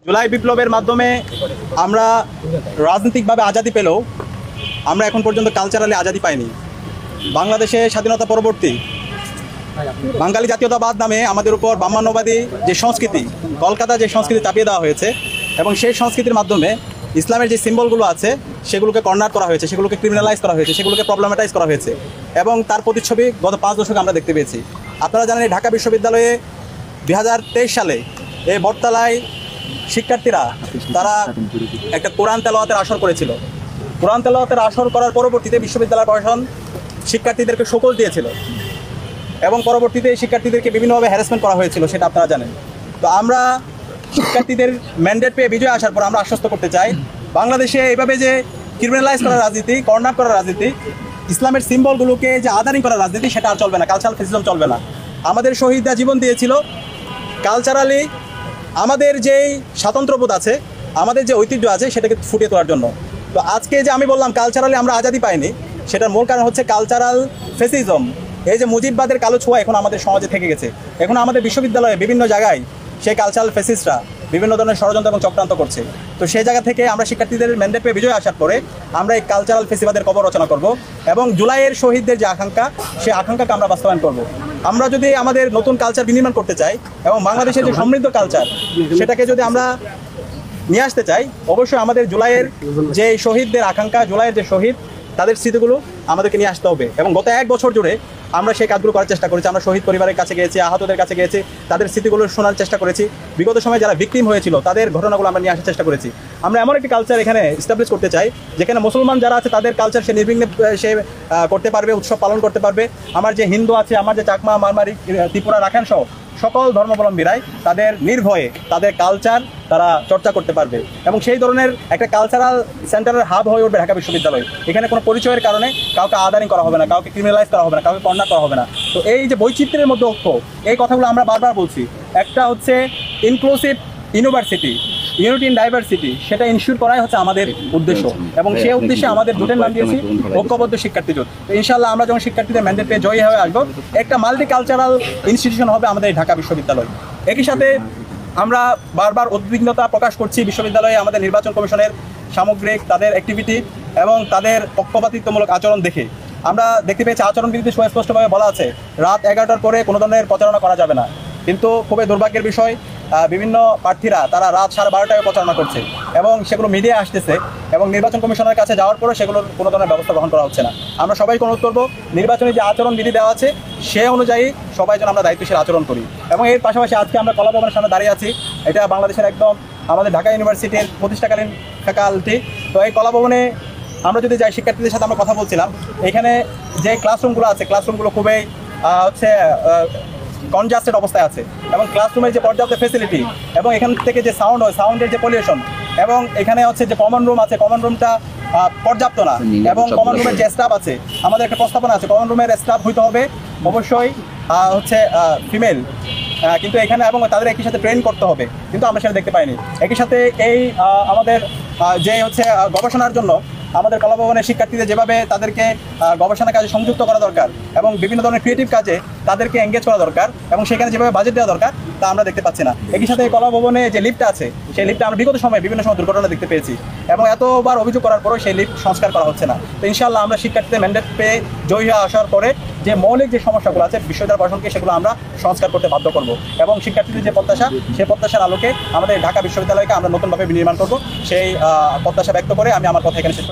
জুলাই বিপ্লবের মাধ্যমে আমরা রাজনৈতিকভাবে আজাদি পেলেও আমরা এখন পর্যন্ত কালচারালি আজাদি পাইনি। বাংলাদেশে স্বাধীনতা পরবর্তী বাঙালি জাতীয়তাবাদ নামে আমাদের উপর ব্রাহ্মণ্যবাদী যে সংস্কৃতি, কলকাতা যে সংস্কৃতি চাপিয়ে দেওয়া হয়েছে এবং সেই সংস্কৃতির মাধ্যমে ইসলামের যে সিম্বলগুলো আছে সেগুলোকে কর্নার করা হয়েছে, সেগুলোকে ক্রিমিনালাইজ করা হয়েছে, সেগুলোকে প্রবলেমেটাইজ করা হয়েছে এবং তার প্রতিচ্ছবি গত 5 দশকে আমরা দেখতে পেয়েছি। আপনারা জানেন ঢাকা বিশ্ববিদ্যালয়ে 2023 সালে এই বটতলায় শিক্ষার্থীরা তারা একটা কোরআন তেলাওয়াতের আসর করেছিল। কোরআন তেলাওয়াতের আসর করার পরবর্তীতে বিশ্ববিদ্যালয় প্রশাসন শিক্ষার্থীদেরকে সকল দিয়েছিল এবং পরবর্তীতে শিক্ষার্থীদেরকে বিভিন্নভাবে হ্যারাসমেন্ট করা হয়েছিল, সেটা আপনারা জানেন। তো আমরা শিক্ষার্থীদের ম্যান্ডেট পেয়ে বিজয় আসার পর আমরা আশ্বস্ত করতে চাই, বাংলাদেশে এইভাবে যে ক্রিমিনালাইজ করার রাজনীতি, কর্নার করার রাজনীতি, ইসলামের সিম্বলগুলোকে যে আদারিং করার রাজনীতি, সেটা আর চলবে না। কালচারাল ফেসিজম চলবে না। আমাদের শহীদরা জীবন দিয়েছিল কালচারালি আমাদের যেই স্বাতন্ত্র্যবোধ আছে, আমাদের যে ঐতিহ্য আছে সেটাকে ফুটিয়ে তোলার জন্য। তো আজকে যে আমি বললাম কালচারালি আমরা আজাদি পাইনি, সেটার মূল কারণ হচ্ছে কালচারাল ফেসিজম। এই যে মুজিববাদের কালো ছোঁয়া এখন আমাদের সমাজে থেকে গেছে। এখন আমাদের বিশ্ববিদ্যালয়ে বিভিন্ন জায়গায় সেই কালচারাল ফেসিস্টরা বিভিন্ন ধরনের ষড়যন্ত্র এবং চক্রান্ত করছে। তো সেই জায়গা থেকে আমরা শিক্ষার্থীদের ম্যান্ডেট পেয়ে বিজয় আসার পরে আমরা এই কালচারাল ফেসিবাদের কবর রচনা করব এবং জুলাইয়ের শহীদদের যে আকাঙ্ক্ষা, সেই আকাঙ্ক্ষাকে আমরা বাস্তবায়ন করব। আমরা যদি আমাদের নতুন কালচার বিনির্মাণ করতে চাই এবং বাংলাদেশের যে সমৃদ্ধ কালচার সেটাকে যদি আমরা নিয়ে আসতে চাই, অবশ্যই আমাদের জুলাইয়ের যে শহীদদের আকাঙ্ক্ষা, জুলাইয়ের যে শহীদ তাদের স্মৃতিগুলো আমাদেরকে নিয়ে আসতে হবে। এবং গত 1 বছর জুড়ে আমরা সেই কাজগুলো করার চেষ্টা করেছি। আমরা শহীদ পরিবারের কাছে গিয়েছি, আহতদের কাছে গিয়েছি, তাদের স্মৃতিগুলো শোনার চেষ্টা করেছি। বিগত সময়ে যারা ভিকটিম হয়েছিল তাদের ঘটনাগুলো আমরা নিয়ে আসার চেষ্টা করেছি। আমরা এমন একটি কালচার এখানে এস্টাবলিশ করতে চাই যেখানে মুসলমান যারা আছে তাদের কালচার সে নির্বিঘ্নে সে করতে পারবে, উৎসব পালন করতে পারবে। আমার যে হিন্দু আছে, আমার যে চাকমা, মারমারি, ত্রিপুরা, রাখাইন সহ সকল ধর্মাবলম্বীরাই তাদের নির্ভয়ে তাদের কালচার তারা চর্চা করতে পারবে এবং সেই ধরনের একটা কালচারাল সেন্টারের হাব হয়ে উঠবে ঢাকা বিশ্ববিদ্যালয়। এখানে কোনো পরিচয়ের কারণে কাউকে আদারিং করা হবে না, কাউকে ক্রিমিনালাইজ করা হবে না, কাউকে কর্নার করা হবে না। তো এই যে বৈচিত্র্যের মধ্যে ঐক্য, এই কথাগুলো আমরা বারবার বলছি। একটা হচ্ছে inclusive university, unity in diversity, সেটা ইনশিওর করাই হচ্ছে আমাদের উদ্দেশ্য এবং সেই উদ্দেশ্যে আমাদের জোটের নাম দিয়েছি ঐক্যবদ্ধ শিক্ষার্থী জোট। তো ইনশাআল্লাহ আমরা যখন শিক্ষার্থীদের ম্যান্ডেট পেয়ে জয়ী হয়ে আসবো, একটা মাল্টি কালচারাল ইনস্টিটিউশন হবে আমাদের ঢাকা বিশ্ববিদ্যালয়। একই সাথে আমরা বারবার উদ্বিগ্নতা প্রকাশ করছি বিশ্ববিদ্যালয়ে আমাদের নির্বাচন কমিশনের সামগ্রিক তাদের অ্যাক্টিভিটি এবং তাদের পক্ষপাতিত্বমূলক আচরণ দেখে। আমরা দেখতে পেয়েছি আচরণবিধিতে সুস্পষ্টভাবে বলা আছে রাত 11টার পরে কোনো ধরনের প্রচারণা করা যাবে না, কিন্তু খুবই দুর্ভাগ্যের বিষয় বিভিন্ন প্রার্থীরা তারা রাত 12:30টায় প্রচারণা করছে এবং সেগুলো মিডিয়া আসতেছে এবং নির্বাচন কমিশনের কাছে যাওয়ার পরেও সেগুলোর কোনো ধরনের ব্যবস্থা গ্রহণ করা হচ্ছে না। আমরা সবাইকে অনুরোধ করবো নির্বাচনী যে আচরণবিধি দেওয়া আছে সে অনুযায়ী সবাই যেন আমরা দায়িত্বশীল আচরণ করি। এবং এর পাশাপাশি আজকে আমরা কলা ভবনের সামনে দাঁড়িয়ে আছি, এটা বাংলাদেশের একদম আমাদের ঢাকা ইউনিভার্সিটির প্রতিষ্ঠাকালীন ফ্যাকাল্টি। তো এই কলা ভবনে আমরা যদি যাই, শিক্ষার্থীদের সাথে আমরা কথা বলছিলাম, এখানে যে ক্লাসরুমগুলো আছে ক্লাসরুমগুলো খুবই হচ্ছে কনজাস্টেড অবস্থায় আছে এবং ক্লাসরুমের যে পর্যাপ্ত ফেসিলিটি এবং এখান থেকে যে সাউন্ড হয়, সাউন্ডের যে পলিউশন এবং এখানে হচ্ছে যে কমন রুম আছে, কমন রুমটা পর্যাপ্ত না এবং কমন রুমের যে স্টাফ আছে, আমাদের একটা প্রস্তাবনা আছে কমন রুমের স্টাফ হইতে হবে অবশ্যই হচ্ছে ফিমেল, কিন্তু এখানে এবং তাদের একই সাথে ট্রেন করতে হবে, কিন্তু আমরা সেটা দেখতে পাইনি। একই সাথে এই আমাদের যে হচ্ছে গবেষণার জন্য আমাদের কলা ভবনের শিক্ষার্থীদের যেভাবে তাদেরকে গবেষণা কাজে সংযুক্ত করা দরকার এবং বিভিন্ন ধরনের ক্রিয়েটিভ কাজে তাদেরকে এঙ্গেজ করা দরকার এবং সেখানে যেভাবে বাজেট দেওয়া দরকার তা আমরা দেখতে পাচ্ছি না। একই সাথে কলা ভবনে যে লিফ্ট আছে সেই লিফ্টে আমরা বিগত সময়ে বিভিন্ন সময় দুর্ঘটনা দেখতে পেয়েছি এবং এতবার অভিযোগ করার পরেও সেই লিফ্ট সংস্কার করা হচ্ছে না। তো ইনশাআল্লাহ আমরা শিক্ষার্থীদের ম্যান্ডেট পেয়ে জয়ী হয়ে আসার পরে যে মৌলিক যে সমস্যাগুলো আছে বিশ্ববিদ্যালয় প্রশাসনকে সেগুলো আমরা সংস্কার করতে বাধ্য করব এবং শিক্ষার্থীদের যে প্রত্যাশা, সেই প্রত্যাশার আলোকে আমাদের ঢাকা বিশ্ববিদ্যালয়কে আমরা নতুনভাবে বিনির্মাণ করব, সেই প্রত্যাশা ব্যক্ত করে আমি আমার কথা এখানে শেষ